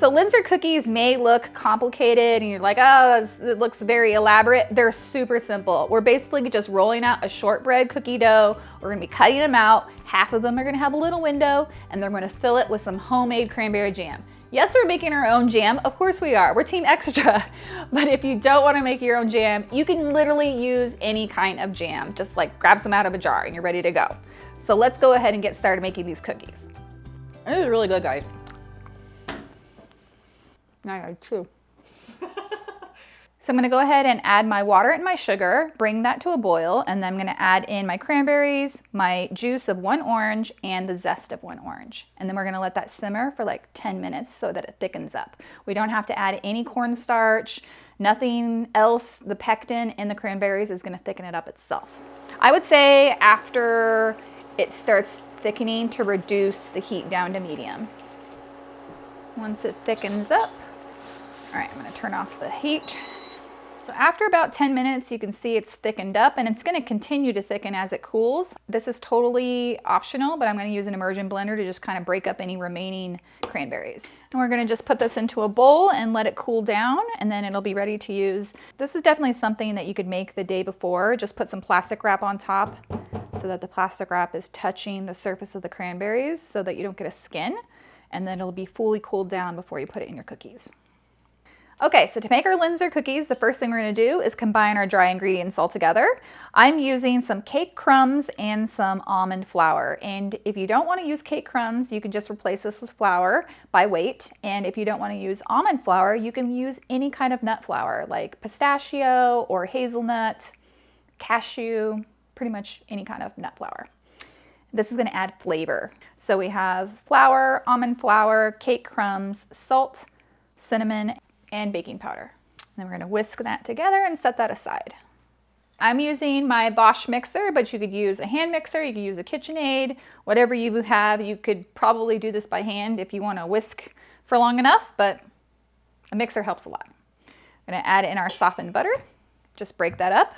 So Linzer cookies may look complicated and you're like, oh, it looks very elaborate. They're super simple. We're basically just rolling out a shortbread cookie dough. We're gonna be cutting them out. Half of them are gonna have a little window and they're gonna fill it with some homemade cranberry jam. Yes, we're making our own jam. Of course we are. We're Team Extra. But if you don't want to make your own jam, you can literally use any kind of jam. Just like grab some out of a jar and you're ready to go. So let's go ahead and get started making these cookies. This is really good, guys. I chew. So I'm gonna go ahead and add my water and my sugar, bring that to a boil, and then I'm gonna add in my cranberries, my juice of 1 orange, and the zest of 1 orange. And then we're gonna let that simmer for like 10 minutes so that it thickens up. We don't have to add any cornstarch, nothing else. The pectin in the cranberries is gonna thicken it up itself. I would say after it starts thickening to reduce the heat down to medium. Once it thickens up, all right, I'm gonna turn off the heat. So after about 10 minutes, you can see it's thickened up and it's gonna continue to thicken as it cools. This is totally optional, but I'm gonna use an immersion blender to just kind of break up any remaining cranberries. And we're gonna just put this into a bowl and let it cool down, and then it'll be ready to use. This is definitely something that you could make the day before. Just put some plastic wrap on top so that the plastic wrap is touching the surface of the cranberries so that you don't get a skin, and then it'll be fully cooled down before you put it in your cookies. Okay, so to make our Linzer cookies, the first thing we're gonna do is combine our dry ingredients all together. I'm using some cake crumbs and some almond flour. And if you don't wanna use cake crumbs, you can just replace this with flour by weight. And if you don't wanna use almond flour, you can use any kind of nut flour like pistachio or hazelnut, cashew, pretty much any kind of nut flour. This is gonna add flavor. So we have flour, almond flour, cake crumbs, salt, cinnamon, and baking powder. And then we're gonna whisk that together and set that aside. I'm using my Bosch mixer, but you could use a hand mixer, you could use a KitchenAid, whatever you have. You could probably do this by hand if you wanna whisk for long enough, but a mixer helps a lot. I'm gonna add in our softened butter, just break that up.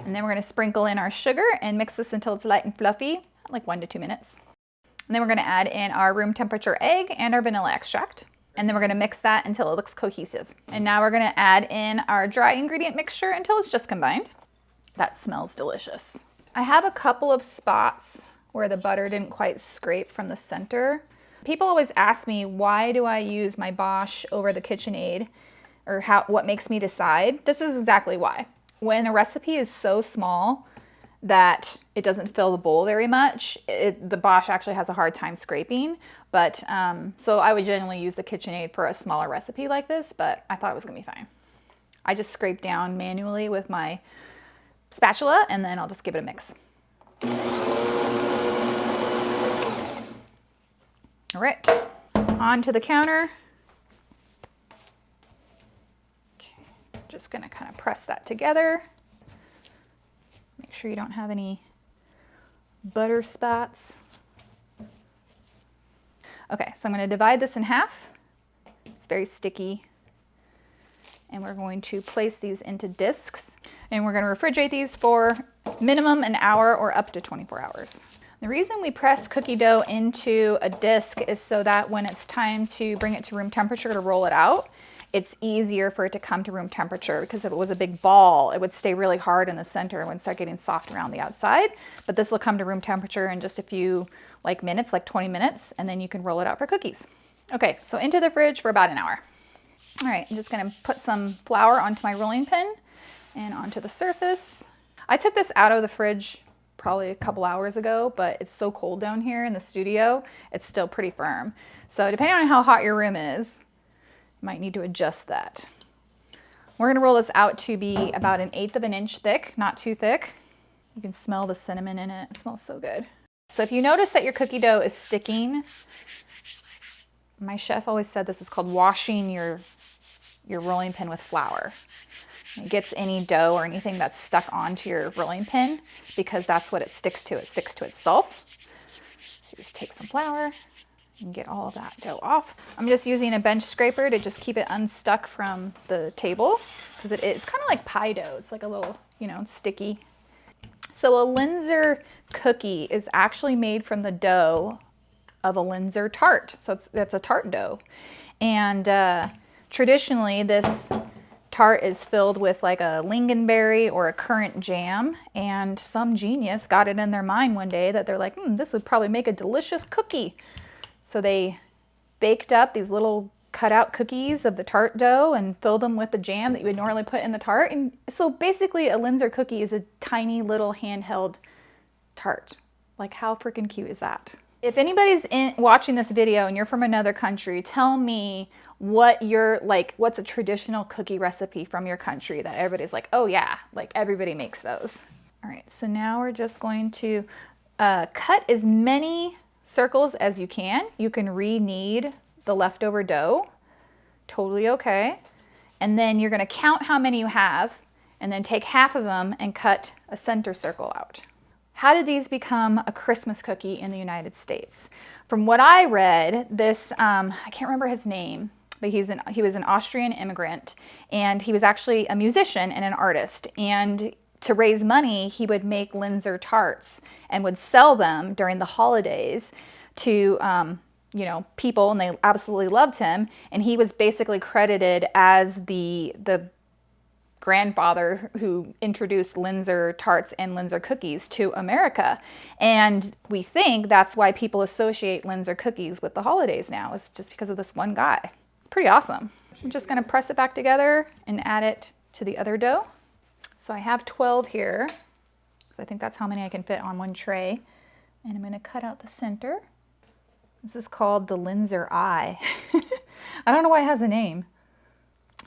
And then we're gonna sprinkle in our sugar and mix this until it's light and fluffy, like 1 to 2 minutes. And then we're gonna add in our room temperature egg and our vanilla extract. And then we're gonna mix that until it looks cohesive. And now we're gonna add in our dry ingredient mixture until it's just combined. That smells delicious. I have a couple of spots where the butter didn't quite scrape from the center. People always ask me, why do I use my Bosch over the KitchenAid? Or what makes me decide? This is exactly why. When a recipe is so small that it doesn't fill the bowl very much, the Bosch actually has a hard time scraping. But so I would generally use the KitchenAid for a smaller recipe like this, but I thought it was gonna be fine. I just scrape down manually with my spatula and then I'll just give it a mix. All right, onto the counter. Okay, just gonna kind of press that together. Make sure you don't have any butter spots. Okay, so I'm going to divide this in half. It's very sticky. And we're going to place these into discs. And we're going to refrigerate these for minimum an hour or up to 24 hours. The reason we press cookie dough into a disc is so that when it's time to bring it to room temperature to roll it out, it's easier for it to come to room temperature, because if it was a big ball, it would stay really hard in the center and would start getting soft around the outside. But this will come to room temperature in just a few minutes, like 20 minutes, and then you can roll it out for cookies. Okay, so into the fridge for about an hour. All right, I'm just gonna put some flour onto my rolling pin and onto the surface. I took this out of the fridge probably a couple hours ago, but it's so cold down here in the studio, it's still pretty firm. So depending on how hot your room is, might need to adjust that. We're gonna roll this out to be about 1/8 of an inch thick, not too thick. You can smell the cinnamon in it. It smells so good. So if you notice that your cookie dough is sticking, my chef always said this is called washing your rolling pin with flour. It gets any dough or anything that's stuck onto your rolling pin, because that's what it sticks to. It sticks to itself. So you just take some flour and get all of that dough off. I'm just using a bench scraper to just keep it unstuck from the table, because it's kind of like pie dough. It's like a little, sticky. So a Linzer cookie is actually made from the dough of a Linzer tart. So it's a tart dough. And traditionally this tart is filled with like a lingonberry or a currant jam, and some genius got it in their mind one day that they're like, this would probably make a delicious cookie. So they baked up these little cutout cookies of the tart dough and filled them with the jam that you would normally put in the tart. And so basically a Linzer cookie is a tiny little handheld tart. Like, how freaking cute is that? If anybody's watching this video and you're from another country, tell me what what's a traditional cookie recipe from your country that everybody's like, oh yeah, like everybody makes those. All right, so now we're just going to cut as many circles as you can. You can re-knead the leftover dough, totally okay. And then you're gonna count how many you have and then take half of them and cut a center circle out. How did these become a Christmas cookie in the United States? From what I read, this, I can't remember his name, but he was an Austrian immigrant, and he was actually a musician and an artist. And to raise money, he would make Linzer tarts and would sell them during the holidays to people, and they absolutely loved him. And he was basically credited as the grandfather who introduced Linzer tarts and Linzer cookies to America. And we think that's why people associate Linzer cookies with the holidays now, is just because of this one guy. It's pretty awesome. I'm just gonna press it back together and add it to the other dough. So I have 12 here, because I think that's how many I can fit on one tray. And I'm gonna cut out the center. This is called the Linzer eye. I don't know why it has a name.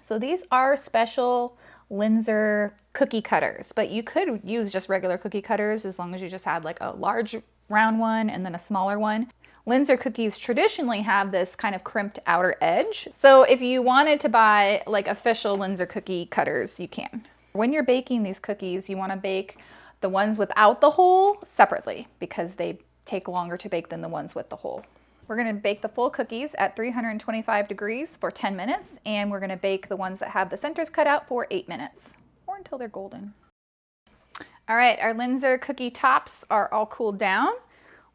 So these are special Linzer cookie cutters, but you could use just regular cookie cutters as long as you just had like a large round one and then a smaller one. Linzer cookies traditionally have this kind of crimped outer edge. So if you wanted to buy like official Linzer cookie cutters, you can. When you're baking these cookies, you want to bake the ones without the hole separately because they take longer to bake than the ones with the hole. We're going to bake the full cookies at 325 degrees for 10 minutes, and we're going to bake the ones that have the centers cut out for 8 minutes, or until they're golden. All right, our Linzer cookie tops are all cooled down.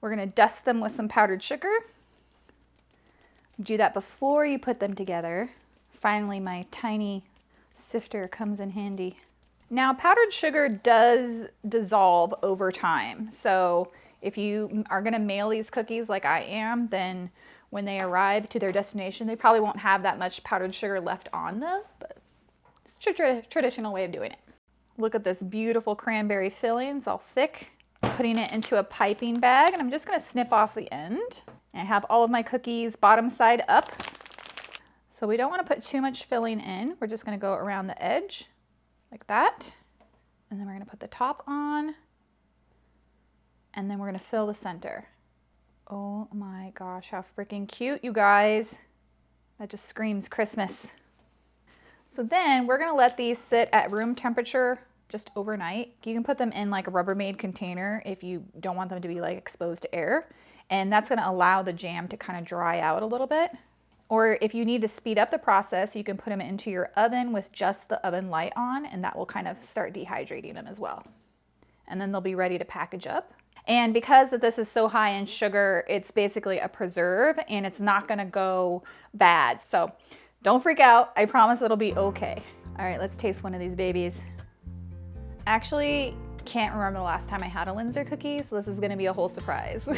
We're going to dust them with some powdered sugar. Do that before you put them together. Finally, my tiny sifter comes in handy. Now, powdered sugar does dissolve over time, so if you are going to mail these cookies like I am, then when they arrive to their destination, they probably won't have that much powdered sugar left on them, but it's a traditional way of doing it. Look at this beautiful cranberry filling. It's all thick. Putting it into a piping bag, and I'm just going to snip off the end. And I have all of my cookies bottom side up. So we don't want to put too much filling in. We're just going to go around the edge like that. And then we're going to put the top on. And then we're gonna fill the center. Oh my gosh, how freaking cute, you guys. That just screams Christmas. So then we're gonna let these sit at room temperature just overnight. You can put them in like a Rubbermaid container if you don't want them to be like exposed to air. And that's gonna allow the jam to kind of dry out a little bit. Or if you need to speed up the process, you can put them into your oven with just the oven light on, and that will kind of start dehydrating them as well. And then they'll be ready to package up. And because this is so high in sugar, it's basically a preserve and it's not gonna go bad. So don't freak out. I promise it'll be okay. All right, let's taste one of these babies. Actually, can't remember the last time I had a Linzer cookie, so this is gonna be a whole surprise.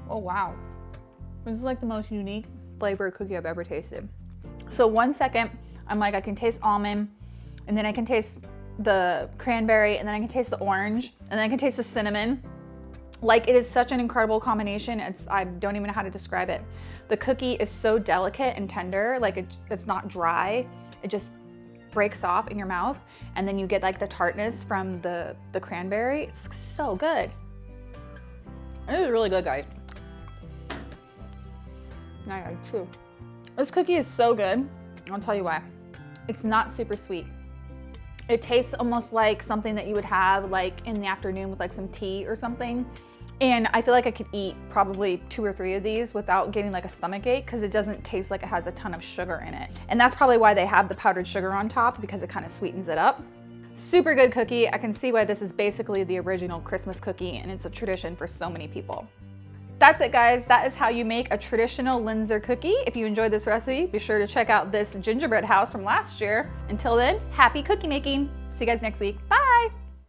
Oh wow. This is like the most unique flavored cookie I've ever tasted. So 1 second, I'm like, I can taste almond, and then I can taste the cranberry, and then I can taste the orange, and then I can taste the cinnamon. Like, it is such an incredible combination. I don't even know how to describe it. The cookie is so delicate and tender, like it's not dry. It just breaks off in your mouth, and then you get like the tartness from the cranberry. It's so good. It is really good, guys. Yeah, true. This cookie is so good. I'll tell you why. It's not super sweet. It tastes almost like something that you would have like in the afternoon with like some tea or something. And I feel like I could eat probably 2 or 3 of these without getting like a stomach ache, because it doesn't taste like it has a ton of sugar in it. And that's probably why they have the powdered sugar on top, because it kind of sweetens it up. Super good cookie. I can see why this is basically the original Christmas cookie, and it's a tradition for so many people. That's it, guys. That is how you make a traditional Linzer cookie. If you enjoyed this recipe, be sure to check out this gingerbread house from last year. Until then, happy cookie making. See you guys next week. Bye.